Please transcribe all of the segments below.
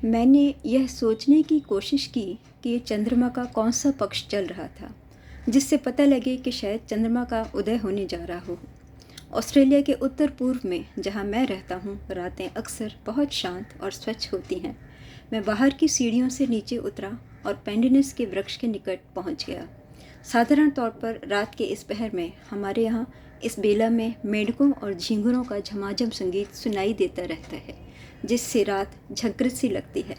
मैंने यह सोचने की कोशिश की कि ये चंद्रमा का कौन सा पक्ष चल रहा था जिससे पता लगे कि शायद चंद्रमा का उदय होने जा रहा हो। ऑस्ट्रेलिया के उत्तर पूर्व में जहाँ मैं रहता हूँ, रातें अक्सर बहुत शांत और स्वच्छ होती हैं। मैं बाहर की सीढ़ियों से नीचे उतरा और पेंडिनस के वृक्ष के निकट पहुँच गया। साधारण तौर पर रात के इस पहर में हमारे यहाँ इस बेला में मेंढकों और झींगुरों का झमाझम संगीत सुनाई देता रहता है, जिससे रात झगृत सी लगती है।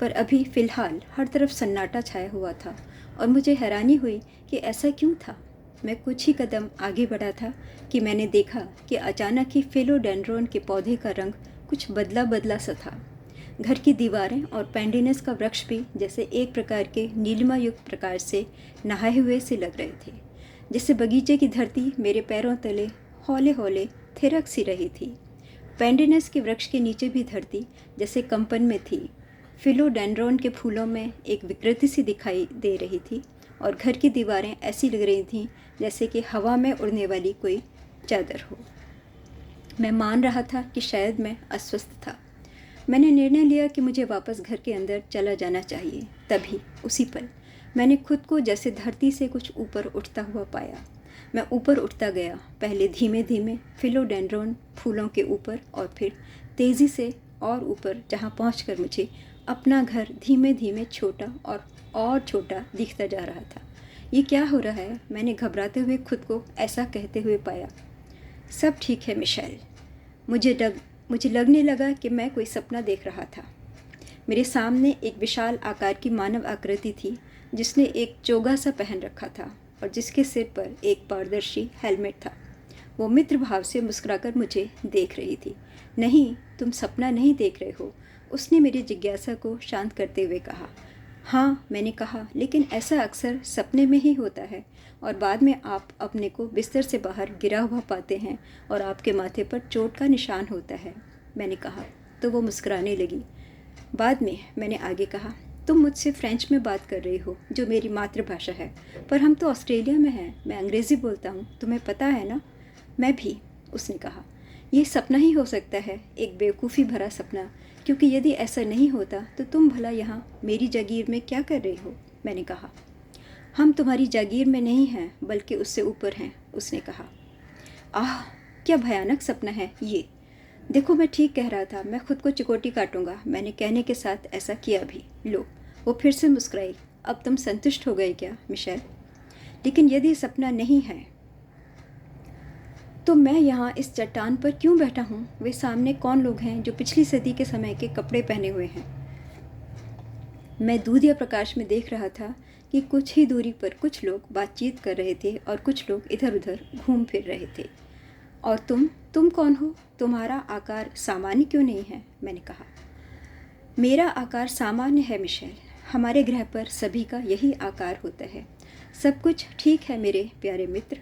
पर अभी फ़िलहाल हर तरफ सन्नाटा छाया हुआ था और मुझे हैरानी हुई कि ऐसा क्यों था। मैं कुछ ही कदम आगे बढ़ा था कि मैंने देखा कि अचानक ही फिलोडेंड्रोन के पौधे का रंग कुछ बदला बदला सा था। घर की दीवारें और पेंडिनस का वृक्ष भी जैसे एक प्रकार के नीलिमा युक्त प्रकाश से नहाए हुए से लग रहे थे, जिससे बगीचे की धरती मेरे पैरों तले हौले हौले थिरक सी रही थी। पेंडिनस के वृक्ष के नीचे भी धरती जैसे कंपन में थी। फिलोडेंड्रोन के फूलों में एक विकृति सी दिखाई दे रही थी और घर की दीवारें ऐसी लग रही थीं जैसे कि हवा में उड़ने वाली कोई चादर हो। मैं मान रहा था कि शायद मैं अस्वस्थ था। मैंने निर्णय लिया कि मुझे वापस घर के अंदर चला जाना चाहिए। तभी उसी पल मैंने खुद को जैसे धरती से कुछ ऊपर उठता हुआ पाया। मैं ऊपर उठता गया, पहले धीमे धीमे फिलोडेंड्रोन फूलों के ऊपर और फिर तेज़ी से और ऊपर, जहाँ पहुंचकर मुझे अपना घर धीमे धीमे छोटा और छोटा दिखता जा रहा था। ये क्या हो रहा है, मैंने घबराते हुए खुद को ऐसा कहते हुए पाया। सब ठीक है मिशेल। मुझे लगने लगा कि मैं कोई सपना देख रहा था। मेरे सामने एक विशाल आकार की मानव आकृति थी जिसने एक चोगा सा पहन रखा था और जिसके सिर पर एक पारदर्शी हेलमेट था। वो मित्र भाव से मुस्कुराकर मुझे देख रही थी। नहीं, तुम सपना नहीं देख रहे हो, उसने मेरी जिज्ञासा को शांत करते हुए कहा। हाँ, मैंने कहा, लेकिन ऐसा अक्सर सपने में ही होता है और बाद में आप अपने को बिस्तर से बाहर गिरा हुआ पाते हैं और आपके माथे पर चोट का निशान होता है, मैंने कहा। तो वो मुस्कुराने लगी। बाद में मैंने आगे कहा, तुम मुझसे फ्रेंच में बात कर रही हो जो मेरी मातृभाषा है, पर हम तो ऑस्ट्रेलिया में हैं। मैं अंग्रेज़ी बोलता हूँ, तुम्हें पता है ना। मैं भी, उसने कहा। ये सपना ही हो सकता है, एक बेवकूफ़ी भरा सपना, क्योंकि यदि ऐसा नहीं होता तो तुम भला यहाँ मेरी जागीर में क्या कर रही हो, मैंने कहा। हम तुम्हारी जागीर में नहीं हैं बल्कि उससे ऊपर हैं, उसने कहा। आह, क्या भयानक सपना है ये। देखो, मैं ठीक कह रहा था, मैं खुद को चिकोटी काटूंगा, मैंने कहने के साथ ऐसा किया भी। लो, वो फिर से मुस्कुराई। अब तुम संतुष्ट हो गए क्या मिशेल? लेकिन यदि सपना नहीं है तो मैं यहाँ इस चट्टान पर क्यों बैठा हूँ? वे सामने कौन लोग हैं जो पिछली सदी के समय के कपड़े पहने हुए हैं? मैं दूधिया प्रकाश में देख रहा था कि कुछ ही दूरी पर कुछ लोग बातचीत कर रहे थे और कुछ लोग इधर उधर घूम फिर रहे थे। और तुम कौन हो? तुम्हारा आकार सामान्य क्यों नहीं है, मैंने कहा। मेरा आकार सामान्य है मिशेल। हमारे ग्रह पर सभी का यही आकार होता है। सब कुछ ठीक है मेरे प्यारे मित्र।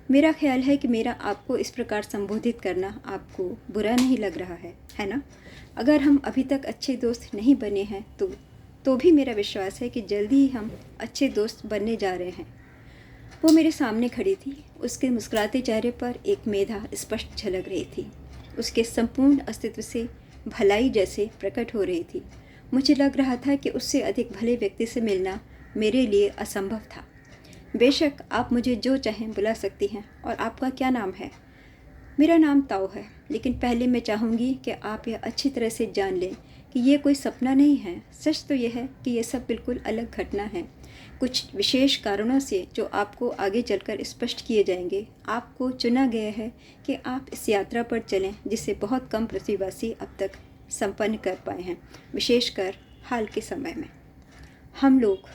मेरा ख्याल है कि मेरा आपको इस प्रकार संबोधित करना आपको बुरा नहीं लग रहा है ना? अगर हम अभी तक अच्छे दोस्त नहीं बने हैं तो भी मेरा विश्वास है कि जल्दी ही हम अच्छे दोस्त बनने जा रहे हैं। वो मेरे सामने खड़ी थी। उसके मुस्कुराते चेहरे पर एक मेधा स्पष्ट झलक रही थी। उसके संपूर्ण अस्तित्व से भलाई जैसे प्रकट हो रही थी। मुझे लग रहा था कि उससे अधिक भले व्यक्ति से मिलना मेरे लिए असंभव था। बेशक, आप मुझे जो चाहें बुला सकती हैं। और आपका क्या नाम है? मेरा नाम ताओ है, लेकिन पहले मैं चाहूँगी कि आप यह अच्छी तरह से जान लें कि ये कोई सपना नहीं है। सच तो यह है कि ये सब बिल्कुल अलग घटना है, कुछ विशेष कारणों से जो आपको आगे चलकर स्पष्ट किए जाएंगे। आपको चुना गया है कि आप इस यात्रा पर चलें जिसे बहुत कम पृथ्वीवासी अब तक संपन्न कर पाए हैं, विशेषकर हाल के समय में। हम लोग,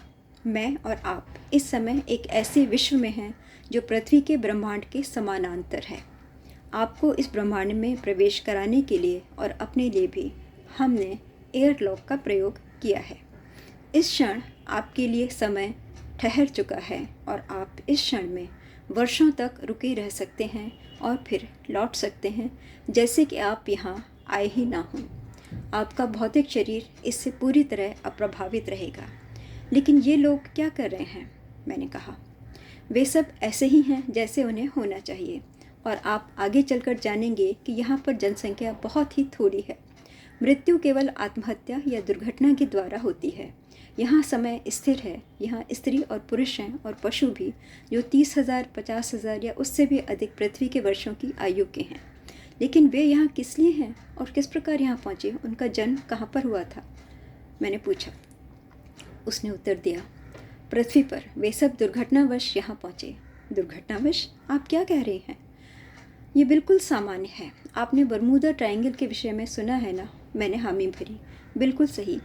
मैं और आप, इस समय एक ऐसे विश्व में हैं जो पृथ्वी के ब्रह्मांड के समानांतर है। आपको इस ब्रह्मांड में प्रवेश कराने के लिए और अपने लिए भी हमने एयरलॉक का प्रयोग किया है। इस क्षण आपके लिए समय ठहर चुका है और आप इस क्षण में वर्षों तक रुके रह सकते हैं और फिर लौट सकते हैं जैसे कि आप यहाँ आए ही ना हों। आपका भौतिक शरीर इससे पूरी तरह अप्रभावित रहेगा। लेकिन ये लोग क्या कर रहे हैं, मैंने कहा। वे सब ऐसे ही हैं जैसे उन्हें होना चाहिए और आप आगे चलकर जानेंगे कि यहाँ पर जनसंख्या बहुत ही थोड़ी है। मृत्यु केवल आत्महत्या या दुर्घटना के द्वारा होती है। यहाँ समय स्थिर है। यहाँ स्त्री और पुरुष हैं और पशु भी, जो 30,000, 50,000 या उससे भी अधिक पृथ्वी के वर्षों की आयु के हैं। लेकिन वे यहाँ किस लिए हैं और किस प्रकार यहाँ पहुँचे? उनका जन्म कहाँ पर हुआ था? मैंने पूछा। उसने उत्तर दिया, पृथ्वी पर। वे सब दुर्घटनावश यहाँ पहुँचे। दुर्घटनावश? आप क्या कह रहे हैं? ये बिल्कुल सामान्य है। आपने बरमूदा ट्रायंगल के विषय में सुना है ना? मैंने हामी भरी। बिल्कुल सही।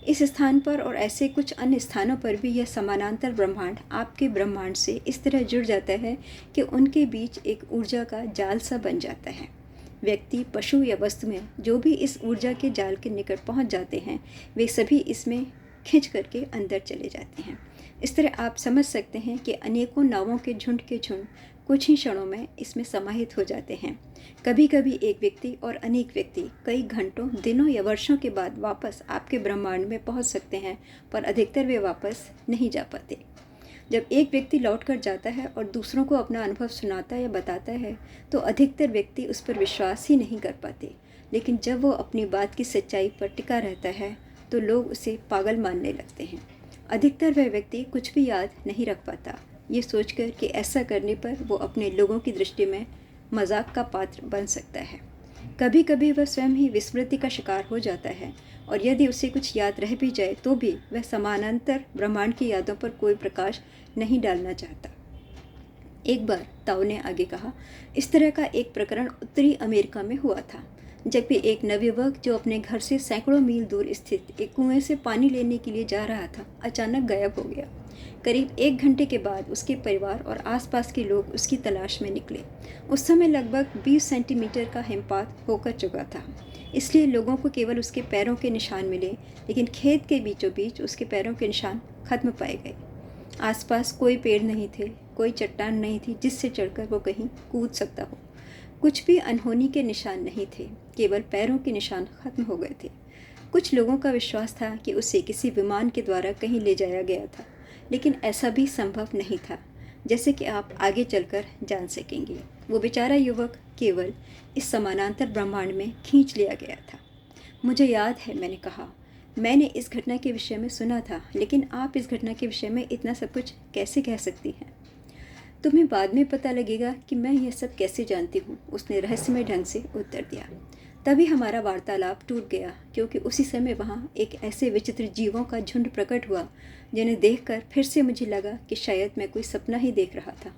इस स्थान पर और ऐसे कुछ अन्य स्थानों पर भी यह समानांतर ब्रह्मांड आपके ब्रह्मांड से इस तरह जुड़ जाता है कि उनके बीच एक ऊर्जा का जाल सा बन जाता है। व्यक्ति, पशु या वस्तु में जो भी इस ऊर्जा के जाल के निकट पहुंच जाते हैं, वे सभी इसमें खिंच करके अंदर चले जाते हैं। इस तरह आप समझ सकते हैं कि अनेकों नावों के झुंड कुछ ही क्षणों में इसमें समाहित हो जाते हैं। कभी कभी एक व्यक्ति और अनेक व्यक्ति कई घंटों, दिनों या वर्षों के बाद वापस आपके ब्रह्मांड में पहुंच सकते हैं, पर अधिकतर वे वापस नहीं जा पाते। जब एक व्यक्ति लौट कर जाता है और दूसरों को अपना अनुभव सुनाता या बताता है, तो अधिकतर व्यक्ति उस पर विश्वास ही नहीं कर पाते। लेकिन जब वो अपनी बात की सच्चाई पर टिका रहता है, तो लोग उसे पागल मानने लगते हैं। अधिकतर वह व्यक्ति कुछ भी याद नहीं रख पाता, ये सोचकर कि ऐसा करने पर वो अपने लोगों की दृष्टि में मजाक का पात्र बन सकता है। कभी कभी वह स्वयं ही विस्मृति का शिकार हो जाता है, और यदि उसे कुछ याद रह भी जाए तो भी वह समानांतर ब्रह्मांड की यादों पर कोई प्रकाश नहीं डालना चाहता। एक बार, ताऊ ने आगे कहा, इस तरह का एक प्रकरण उत्तरी अमेरिका में हुआ था, जब भी एक नवयुवक जो अपने घर से सैकड़ों मील दूर स्थित एक कुएं से पानी लेने के लिए जा रहा था, अचानक गायब हो गया। करीब 1 घंटे के बाद उसके परिवार और आसपास के लोग उसकी तलाश में निकले। उस समय लगभग 20 सेंटीमीटर का हिमपात होकर चुका था, इसलिए लोगों को केवल उसके पैरों के निशान मिले, लेकिन खेत के बीचों बीच उसके पैरों के निशान खत्म पाए गए। आसपास कोई पेड़ नहीं थे, कोई चट्टान नहीं थी जिससे चढ़कर वो कहीं कूद सकता हो। कुछ भी अनहोनी के निशान नहीं थे, केवल पैरों के निशान खत्म हो गए थे। कुछ लोगों का विश्वास था कि उसे किसी विमान के द्वारा कहीं ले जाया गया था, लेकिन ऐसा भी संभव नहीं था, जैसे कि आप आगे चलकर जान सकेंगे। वो बेचारा युवक केवल इस समानांतर ब्रह्मांड में खींच लिया गया था। मुझे याद है, मैंने कहा, मैंने इस घटना के विषय में सुना था, लेकिन आप इस घटना के विषय में इतना सब कुछ कैसे कह सकती हैं? तुम्हें बाद में पता लगेगा कि मैं यह सब कैसे जानती हूँ, उसने रहस्यमय ढंग से उत्तर दिया। तभी हमारा वार्तालाप टूट गया, क्योंकि उसी समय वहाँ एक ऐसे विचित्र जीवों का झुंड प्रकट हुआ जिन्हें देखकर फिर से मुझे लगा कि शायद मैं कोई सपना ही देख रहा था।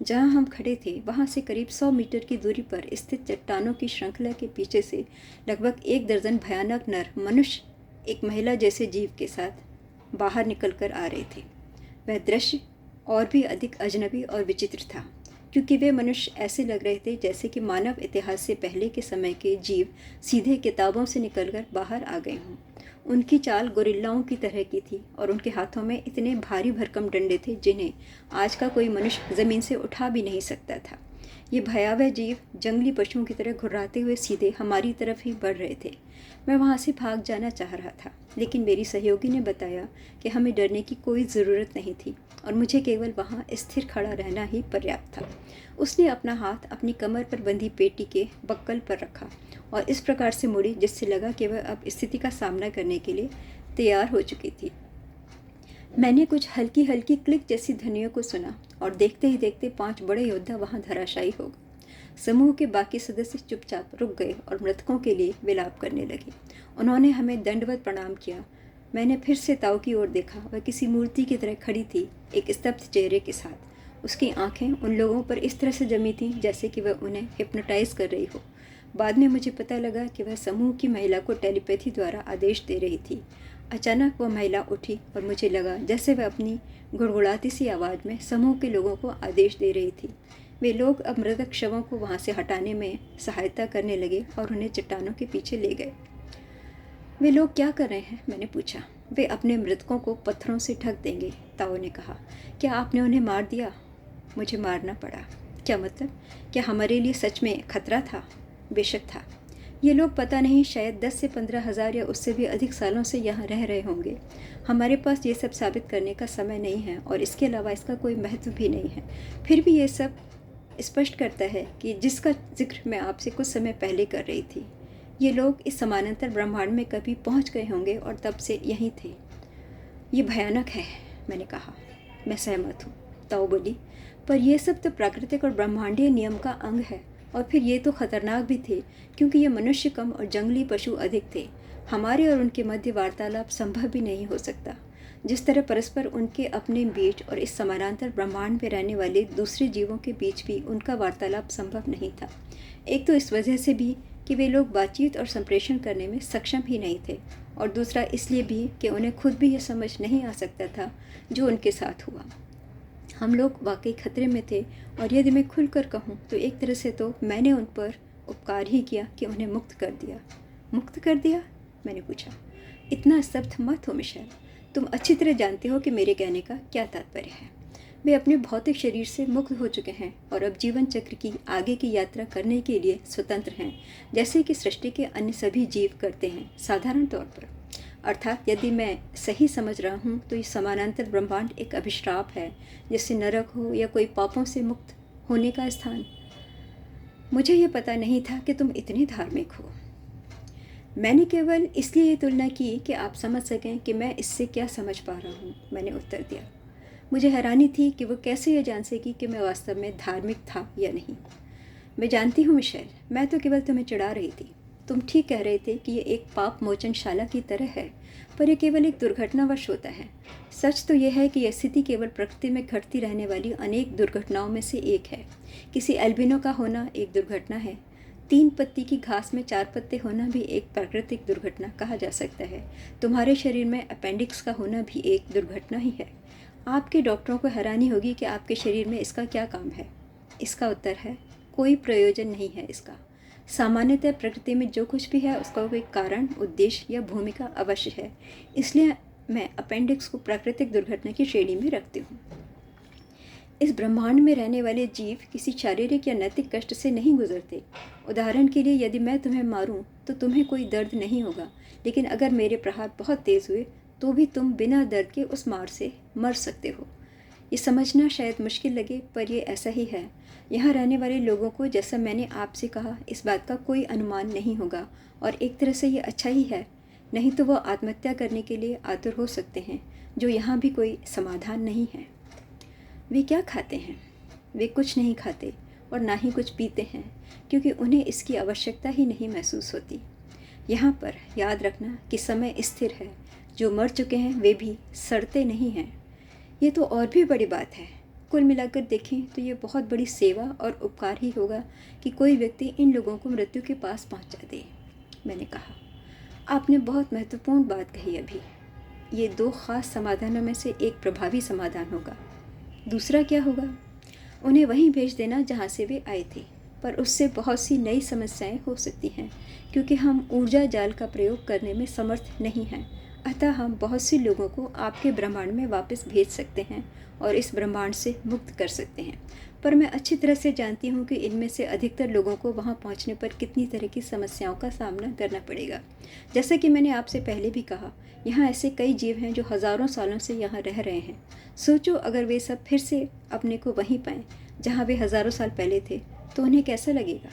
जहाँ हम खड़े थे वहाँ से करीब 100 मीटर की दूरी पर स्थित चट्टानों की श्रृंखला के पीछे से लगभग 1 दर्जन भयानक नर मनुष्य एक महिला जैसे जीव के साथ बाहर निकल कर आ रहे थे। वह दृश्य और भी अधिक अजनबी और विचित्र था, क्योंकि वे मनुष्य ऐसे लग रहे थे जैसे कि मानव इतिहास से पहले के समय के जीव सीधे किताबों से निकलकर बाहर आ गए हों। उनकी चाल गोरिल्लाओं की तरह की थी और उनके हाथों में इतने भारी भरकम डंडे थे जिन्हें आज का कोई मनुष्य ज़मीन से उठा भी नहीं सकता था। ये भयावह जीव जंगली पशुओं की तरह घुर्राते हुए सीधे हमारी तरफ ही बढ़ रहे थे। मैं वहाँ से भाग जाना चाह रहा था, लेकिन मेरी सहयोगी ने बताया कि हमें डरने की कोई ज़रूरत नहीं थी और मुझे केवल वहाँ स्थिर खड़ा रहना ही पर्याप्त था। उसने अपना हाथ अपनी कमर पर बंधी पेटी के बक्कल पर रखा और इस प्रकार से मुड़ी जिससे लगा कि वह अब स्थिति का सामना करने के लिए तैयार हो चुकी थी। मैंने कुछ हल्की हल्की क्लिक जैसी ध्वनियों को सुना और देखते ही देखते 5 बड़े योद्धा वहां धराशायी हो गए। समूह के बाकी सदस्य चुपचाप रुक गए और मृतकों के लिए विलाप करने लगे। उन्होंने हमें दंडवत प्रणाम किया। मैंने फिर से ताऊ की ओर देखा। वह किसी मूर्ति की तरह खड़ी थी, एक स्तब्ध चेहरे के साथ। उसकी आंखें उन लोगों पर इस तरह से जमी थीं जैसे कि वह उन्हें हिप्नोटाइज कर रही हो। बाद में मुझे पता लगा कि वह समूह की महिला को टेलीपैथी द्वारा आदेश दे रही थी। अचानक वह महिला उठी और मुझे लगा जैसे वह अपनी गुड़गुड़ाती सी आवाज़ में समूह के लोगों को आदेश दे रही थी। वे लोग अब मृतक शवों को वहाँ से हटाने में सहायता करने लगे और उन्हें चट्टानों के पीछे ले गए। वे लोग क्या कर रहे हैं? मैंने पूछा। वे अपने मृतकों को पत्थरों से ढक देंगे, ताऊ ने कहा। क्या आपने उन्हें मार दिया? मुझे मारना पड़ा। क्या मतलब? क्या हमारे लिए सच में खतरा था? बेशक था। ये लोग पता नहीं शायद 10 से 15 हज़ार या उससे भी अधिक सालों से यहाँ रह रहे होंगे। हमारे पास ये सब साबित करने का समय नहीं है और इसके अलावा इसका कोई महत्व भी नहीं है। फिर भी ये सब स्पष्ट करता है कि जिसका जिक्र मैं आपसे कुछ समय पहले कर रही थी, ये लोग इस समानांतर ब्रह्मांड में कभी पहुंच गए होंगे और तब से यहीं थे। ये भयानक है, मैंने कहा। मैं सहमत हूँ, ताओ बोली, पर यह सब तो प्राकृतिक और ब्रह्मांडीय नियम का अंग है। और फिर ये तो खतरनाक भी थे, क्योंकि ये मनुष्य कम और जंगली पशु अधिक थे। हमारे और उनके मध्य वार्तालाप संभव भी नहीं हो सकता, जिस तरह परस्पर उनके अपने बीच और इस समानांतर ब्रह्मांड में रहने वाले दूसरे जीवों के बीच भी उनका वार्तालाप संभव नहीं था। एक तो इस वजह से भी कि वे लोग बातचीत और संप्रेषण करने में सक्षम ही नहीं थे, और दूसरा इसलिए भी कि उन्हें खुद भी यह समझ नहीं आ सकता था जो उनके साथ हुआ। हम लोग वाकई खतरे में थे, और यदि मैं खुलकर कहूँ तो एक तरह से तो मैंने उन पर उपकार ही किया कि उन्हें मुक्त कर दिया। मुक्त कर दिया? मैंने पूछा। इतना स्तब्ध मत हो मिशेल, तुम अच्छी तरह जानते हो कि मेरे कहने का क्या तात्पर्य है। वे अपने भौतिक शरीर से मुक्त हो चुके हैं और अब जीवन चक्र की आगे की यात्रा करने के लिए स्वतंत्र हैं, जैसे कि सृष्टि के अन्य सभी जीव करते हैं साधारण तौर पर। अर्थात यदि मैं सही समझ रहा हूँ तो ये समानांतर ब्रह्मांड एक अभिशाप है, जैसे नरक हो या कोई पापों से मुक्त होने का स्थान। मुझे ये पता नहीं था कि तुम इतने धार्मिक हो। मैंने केवल इसलिए ये तुलना की कि आप समझ सकें कि मैं इससे क्या समझ पा रहा हूँ, मैंने उत्तर दिया। मुझे हैरानी थी कि वो कैसे ये जान सकी कि मैं वास्तव में धार्मिक था या नहीं। मैं जानती हूँ मिशेल, मैं तो केवल तुम्हें चिढ़ा रही थी। तुम ठीक कह रहे थे कि ये एक पाप मोचनशाला की तरह है, पर यह केवल एक दुर्घटनावश होता है। सच तो यह है कि यह स्थिति केवल प्रकृति में घटती रहने वाली अनेक दुर्घटनाओं में से एक है। किसी एल्बिनो का होना एक दुर्घटना है। 3 पत्ती की घास में 4 पत्ते होना भी एक प्राकृतिक दुर्घटना कहा जा सकता है। तुम्हारे शरीर में अपेंडिक्स का होना भी एक दुर्घटना ही है। आपके डॉक्टरों को हैरानी होगी कि आपके शरीर में इसका क्या काम है। इसका उत्तर है, कोई प्रयोजन नहीं है इसका। सामान्यतः प्रकृति में जो कुछ भी है उसका कोई कारण, उद्देश्य या भूमिका अवश्य है। इसलिए मैं अपेंडिक्स को प्राकृतिक दुर्घटना की श्रेणी में रखती हूँ। इस ब्रह्मांड में रहने वाले जीव किसी शारीरिक या नैतिक कष्ट से नहीं गुजरते। उदाहरण के लिए, यदि मैं तुम्हें मारूं तो तुम्हें कोई दर्द नहीं होगा, लेकिन अगर मेरे प्रहार बहुत तेज़ हुए तो भी तुम बिना दर्द के उस मार से मर सकते हो। ये समझना शायद मुश्किल लगे, पर ये ऐसा ही है। यहाँ रहने वाले लोगों को, जैसा मैंने आपसे कहा, इस बात का कोई अनुमान नहीं होगा, और एक तरह से ये अच्छा ही है। नहीं तो वो आत्महत्या करने के लिए आतुर हो सकते हैं, जो यहाँ भी कोई समाधान नहीं है। वे क्या खाते हैं? वे कुछ नहीं खाते और ना ही कुछ पीते हैं, क्योंकि उन्हें इसकी आवश्यकता ही नहीं महसूस होती। यहाँ पर याद रखना कि समय स्थिर है। जो मर चुके हैं वे भी सड़ते नहीं हैं। ये तो और भी बड़ी बात है। कुल मिलाकर देखें तो ये बहुत बड़ी सेवा और उपकार ही होगा कि कोई व्यक्ति इन लोगों को मृत्यु के पास पहुंचा दे। मैंने कहा, आपने बहुत महत्वपूर्ण बात कही। अभी ये 2 खास समाधानों में से एक प्रभावी समाधान होगा। दूसरा क्या होगा? उन्हें वहीं भेज देना जहाँ से वे आए थे, पर उससे बहुत सी नई समस्याएं हो सकती हैं, क्योंकि हम ऊर्जा जाल का प्रयोग करने में समर्थ नहीं हैं। अतः हम बहुत से लोगों को आपके ब्रह्मांड में वापस भेज सकते हैं और इस ब्रह्मांड से मुक्त कर सकते हैं। पर मैं अच्छी तरह से जानती हूँ कि इनमें से अधिकतर लोगों को वहाँ पहुँचने पर कितनी तरह की समस्याओं का सामना करना पड़ेगा। जैसा कि मैंने आपसे पहले भी कहा, यहाँ ऐसे कई जीव हैं जो हज़ारों सालों से यहाँ रह रहे हैं। सोचो, अगर वे सब फिर से अपने को वहीं पाएँ जहाँ वे हज़ारों साल पहले थे, तो उन्हें कैसा लगेगा?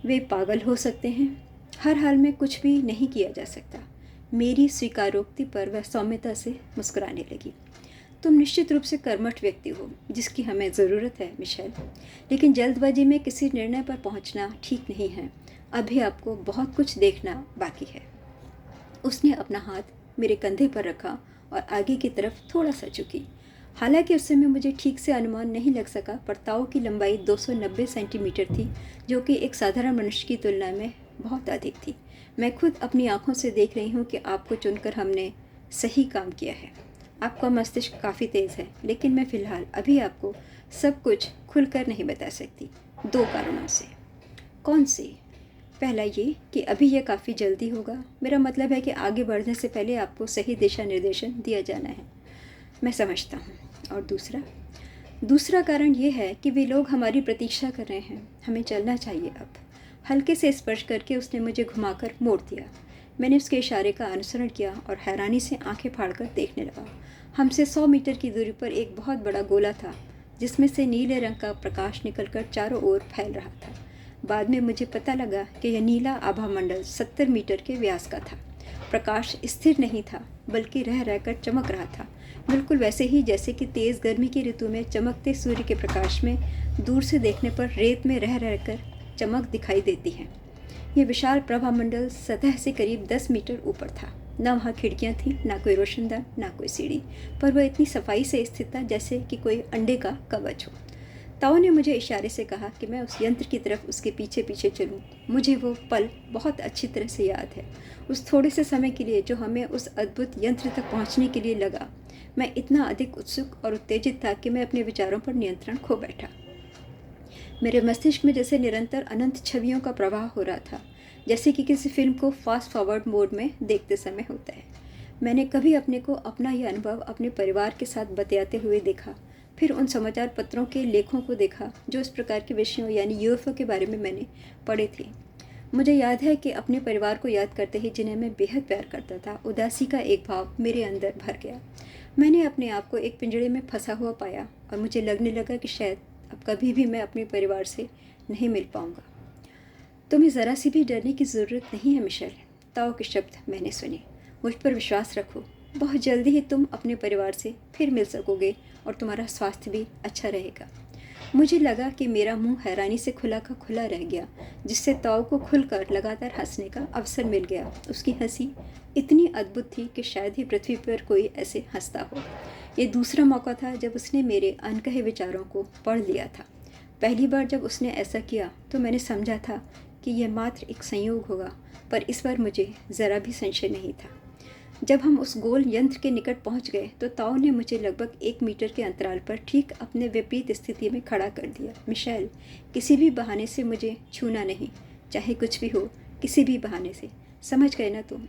वे पागल हो सकते हैं। हर हाल में कुछ भी नहीं किया जा सकता। मेरी स्वीकारोक्ति पर वह सौम्यता से मुस्कुराने लगी। तुम निश्चित रूप से कर्मठ व्यक्ति हो, जिसकी हमें ज़रूरत है मिशेल, लेकिन जल्दबाजी में किसी निर्णय पर पहुंचना ठीक नहीं है। अभी आपको बहुत कुछ देखना बाकी है। उसने अपना हाथ मेरे कंधे पर रखा और आगे की तरफ थोड़ा सा झुकी। हालांकि उस समय मुझे ठीक से अनुमान नहीं लग सका, पर ताऊ की लंबाई 290 सेंटीमीटर थी, जो कि एक साधारण मनुष्य की तुलना में बहुत अधिक थी। मैं खुद अपनी आंखों से देख रही हूँ कि आपको चुनकर हमने सही काम किया है। आपका मस्तिष्क काफ़ी तेज़ है, लेकिन मैं फ़िलहाल अभी आपको सब कुछ खुलकर नहीं बता सकती, 2 कारणों से। कौन से? पहला ये कि अभी यह काफ़ी जल्दी होगा। मेरा मतलब है कि आगे बढ़ने से पहले आपको सही दिशा निर्देशन दिया जाना है। मैं समझता हूँ। और दूसरा कारण ये है कि वे लोग हमारी प्रतीक्षा कर रहे हैं। हमें चलना चाहिए अब। हल्के से स्पर्श करके उसने मुझे घुमाकर मोड़ दिया। मैंने उसके इशारे का अनुसरण किया और हैरानी से आंखें फाड़कर देखने लगा। हमसे 100 मीटर की दूरी पर एक बहुत बड़ा गोला था, जिसमें से नीले रंग का प्रकाश निकलकर चारों ओर फैल रहा था। बाद में मुझे पता लगा कि यह नीला आभा मंडल 70 मीटर के व्यास का था। प्रकाश स्थिर नहीं था, बल्कि रह रहकर चमक रहा था, बिल्कुल वैसे ही जैसे कि तेज़ गर्मी की ऋतु में चमकते सूर्य के प्रकाश में दूर से देखने पर रेत में रह रहकर चमक दिखाई देती है। ये विशाल प्रभामंडल सतह से करीब 10 मीटर ऊपर था। न वहाँ खिड़कियाँ थीं, ना कोई रोशनदान, ना कोई सीढ़ी, पर वह इतनी सफाई से स्थित था जैसे कि कोई अंडे का कवच हो। ताऊ ने मुझे इशारे से कहा कि मैं उस यंत्र की तरफ उसके पीछे पीछे चलूं। मुझे वो पल बहुत अच्छी तरह से याद है। उस थोड़े से समय के लिए जो हमें उस अद्भुत यंत्र तक पहुंचने के लिए लगा, मैं इतना अधिक उत्सुक और उत्तेजित था कि मैं अपने विचारों पर नियंत्रण खो बैठा। मेरे मस्तिष्क में जैसे निरंतर अनंत छवियों का प्रवाह हो रहा था, जैसे कि किसी फिल्म को फास्ट फॉरवर्ड मोड में देखते समय होता है। मैंने कभी अपने को अपना यह अनुभव अपने परिवार के साथ बतियाते हुए देखा, फिर उन समाचार पत्रों के लेखों को देखा जो इस प्रकार के विषयों यानी यूएफओ के बारे में मैंने पढ़े थे। मुझे याद है कि अपने परिवार को याद करते ही, जिन्हें मैं बेहद प्यार करता था, उदासी का एक भाव मेरे अंदर भर गया। मैंने अपने आप को एक पिंजड़े में फंसा हुआ पाया और मुझे लगने लगा कि शायद अब कभी भी मैं अपने परिवार से नहीं मिल पाऊंगा। तुम्हें ज़रा सी भी डरने की ज़रूरत नहीं है मिशेल, ताऊ के शब्द मैंने सुने। मुझ पर विश्वास रखो, बहुत जल्दी ही तुम अपने परिवार से फिर मिल सकोगे और तुम्हारा स्वास्थ्य भी अच्छा रहेगा। मुझे लगा कि मेरा मुंह हैरानी से खुला का खुला रह गया, जिससे ताऊ को खुलकर लगातार हंसने का अवसर मिल गया। उसकी हंसी इतनी अद्भुत थी कि शायद ही पृथ्वी पर कोई ऐसे हंसता हो। ये दूसरा मौका था जब उसने मेरे अनकहे विचारों को पढ़ लिया था। पहली बार जब उसने ऐसा किया तो मैंने समझा था कि यह मात्र एक संयोग होगा, पर इस बार मुझे ज़रा भी संशय नहीं था। जब हम उस गोल यंत्र के निकट पहुंच गए तो ताऊ ने मुझे लगभग 1 मीटर के अंतराल पर ठीक अपने विपरीत स्थिति में खड़ा कर दिया। मिशेल, किसी भी बहाने से मुझे छूना नहीं, चाहे कुछ भी हो, किसी भी बहाने से, समझ गए ना तुम?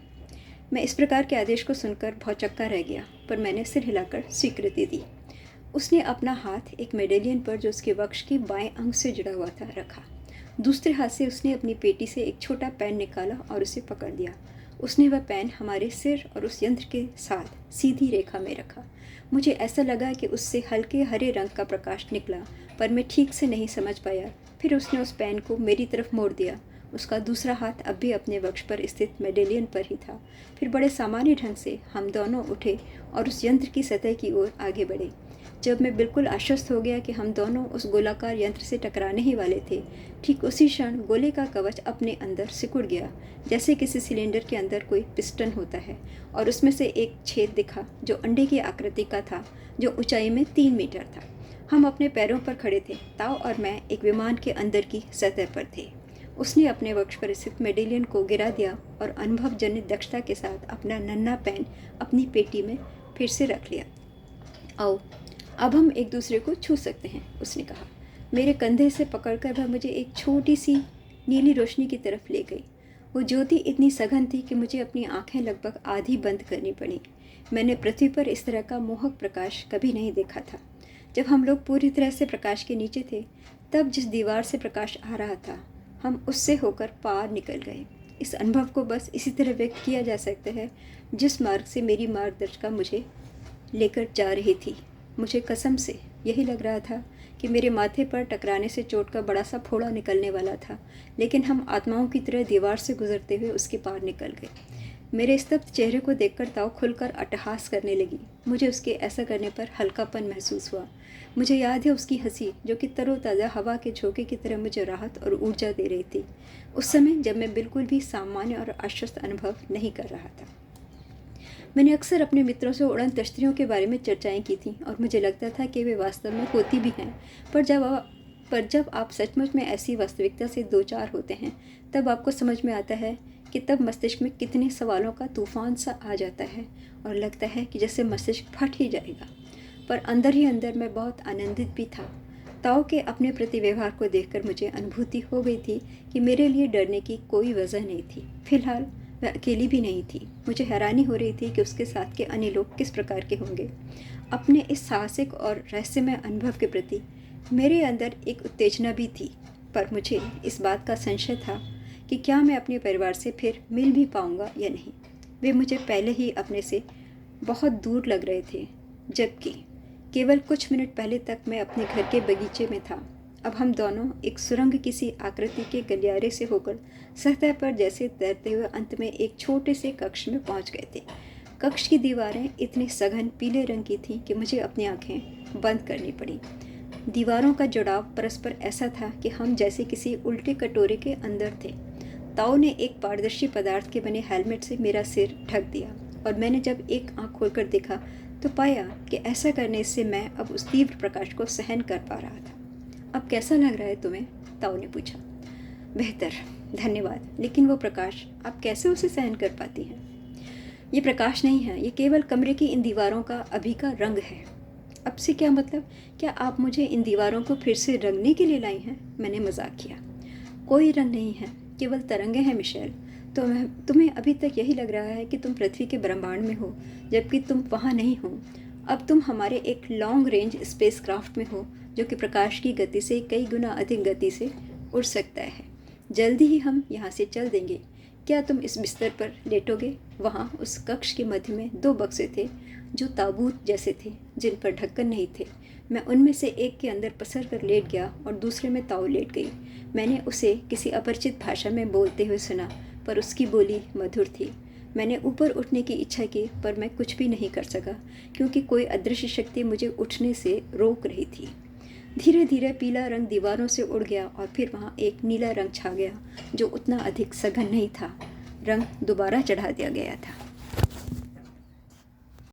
मैं इस प्रकार के आदेश को सुनकर भौचक्का रह गया, पर मैंने सिर हिलाकर स्वीकृति दी। उसने अपना हाथ एक मेडेलियन पर, जो उसके वक्ष के बाएं अंग से जुड़ा हुआ था, रखा। दूसरे हाथ से उसने अपनी पेटी से एक छोटा पेन निकाला और उसे पकड़ दिया। उसने वह पेन हमारे सिर और उस यंत्र के साथ सीधी रेखा में रखा। मुझे ऐसा लगा कि उससे हल्के हरे रंग का प्रकाश निकला, पर मैं ठीक से नहीं समझ पाया। फिर उसने उस पेन को मेरी तरफ मोड़ दिया। उसका दूसरा हाथ अब भी अपने वक्ष पर स्थित मेडेलियन पर ही था। फिर बड़े सामान्य ढंग से हम दोनों उठे और उस यंत्र की सतह की ओर आगे बढ़े। जब मैं बिल्कुल आश्वस्त हो गया कि हम दोनों उस गोलाकार यंत्र से टकराने ही वाले थे, ठीक उसी क्षण गोले का कवच अपने अंदर सिकुड़ गया, जैसे किसी सिलेंडर के अंदर कोई पिस्टन होता है, और उसमें से एक छेद दिखा जो अंडे की आकृति का था, जो ऊंचाई में 3 मीटर था। हम अपने पैरों पर खड़े थे। ताऊ और मैं एक विमान के अंदर की सतह पर थे। उसने अपने वक्ष पर स्थित मेडेलियन को गिरा दिया और अनुभवजन्य दक्षता के साथ अपना नन्हा पेन अपनी पेटी में फिर से रख लिया। आओ, अब हम एक दूसरे को छू सकते हैं, उसने कहा। मेरे कंधे से पकड़कर वह मुझे एक छोटी सी नीली रोशनी की तरफ ले गई। वो ज्योति इतनी सघन थी कि मुझे अपनी आंखें लगभग आधी बंद करनी पड़ी। मैंने पृथ्वी पर इस तरह का मोहक प्रकाश कभी नहीं देखा था। जब हम लोग पूरी तरह से प्रकाश के नीचे थे, तब जिस दीवार से प्रकाश आ रहा था, हम उससे होकर पार निकल गए। इस अनुभव को बस इसी तरह व्यक्त किया जा सकता है जिस मार्ग से मेरी मार्गदर्शिका मुझे लेकर जा रही थी। मुझे कसम से यही लग रहा था कि मेरे माथे पर टकराने से चोट का बड़ा सा फोड़ा निकलने वाला था, लेकिन हम आत्माओं की तरह दीवार से गुजरते हुए उसके पार निकल गए। मेरे स्तब्ध चेहरे को देखकर ताऊ खुलकर अट्टहास करने लगी। मुझे उसके ऐसा करने पर हल्कापन महसूस हुआ। मुझे याद है उसकी हंसी, जो कि तरोताज़ा हवा के झोंके की तरह मुझे राहत और ऊर्जा दे रही थी, उस समय जब मैं बिल्कुल भी सामान्य और आश्वस्त अनुभव नहीं कर रहा था। मैंने अक्सर अपने मित्रों से उड़न तश्तियों के बारे में चर्चाएं की थीं और मुझे लगता था कि वे वास्तव में होती भी हैं, पर जब आप सचमुच में ऐसी वास्तविकता से दो चार होते हैं, तब आपको समझ में आता है कि तब मस्तिष्क में कितने सवालों का तूफान सा आ जाता है और लगता है कि जैसे मस्तिष्क फट ही जाएगा। पर अंदर ही अंदर मैं बहुत आनंदित भी था। ताऊ के अपने प्रति व्यवहार को देखकर मुझे अनुभूति हो गई थी कि मेरे लिए डरने की कोई वजह नहीं थी। फिलहाल वह अकेली भी नहीं थी। मुझे हैरानी हो रही थी कि उसके साथ के अन्य लोग किस प्रकार के होंगे। अपने इस साहसिक और रहस्यमय अनुभव के प्रति मेरे अंदर एक उत्तेजना भी थी, पर मुझे इस बात का संशय था कि क्या मैं अपने परिवार से फिर मिल भी पाऊंगा या नहीं। वे मुझे पहले ही अपने से बहुत दूर लग रहे थे, जबकि केवल कुछ मिनट पहले तक मैं अपने घर के बगीचे में था। अब हम दोनों एक सुरंग किसी आकृति के गलियारे से होकर सतह पर जैसे तैरते हुए अंत में एक छोटे से कक्ष में पहुंच गए थे। कक्ष की दीवारें इतनी सघन पीले रंग की थीं कि मुझे अपनी आंखें बंद करनी पड़ी। दीवारों का जुड़ाव परस्पर ऐसा था कि हम जैसे किसी उल्टे कटोरे के अंदर थे। ताऊ ने एक पारदर्शी पदार्थ के बने हेलमेट से मेरा सिर ढक दिया और मैंने जब एक आंख खोलकर देखा तो पाया कि ऐसा करने से मैं अब उस तीव्र प्रकाश को सहन कर पा रहा था। अब कैसा लग रहा है तुम्हें? ताऊ ने पूछा। बेहतर, धन्यवाद। लेकिन वो प्रकाश, आप कैसे उसे सहन कर पाती हैं? ये प्रकाश नहीं है, ये केवल कमरे की इन दीवारों का अभी का रंग है। अब से क्या मतलब? क्या आप मुझे इन दीवारों को फिर से रंगने के लिए लाई हैं? मैंने मजाक किया। कोई रंग नहीं है, केवल तरंगे हैं मिशेल। तो तुम्हें अभी तक यही लग रहा है कि तुम पृथ्वी के ब्रह्मांड में हो, जबकि तुम वहाँ नहीं हो। अब तुम हमारे एक लॉन्ग रेंज स्पेसक्राफ्ट में हो जो कि प्रकाश की गति से कई गुना अधिक गति से उड़ सकता है। जल्दी ही हम यहाँ से चल देंगे। क्या तुम इस बिस्तर पर लेटोगे? वहाँ उस कक्ष के मध्य में 2 बक्से थे जो ताबूत जैसे थे, जिन पर ढक्कन नहीं थे। मैं उनमें से एक के अंदर पसर कर लेट गया और दूसरे में ताऊ लेट गई। मैंने उसे किसी अपरिचित भाषा में बोलते हुए सुना, पर उसकी बोली मधुर थी। मैंने ऊपर उठने की इच्छा की, पर मैं कुछ भी नहीं कर सका क्योंकि कोई अदृश्य शक्ति मुझे उठने से रोक रही थी। धीरे धीरे पीला रंग दीवारों से उड़ गया और फिर वहाँ एक नीला रंग छा गया जो उतना अधिक सघन नहीं था। रंग दोबारा चढ़ा दिया गया था।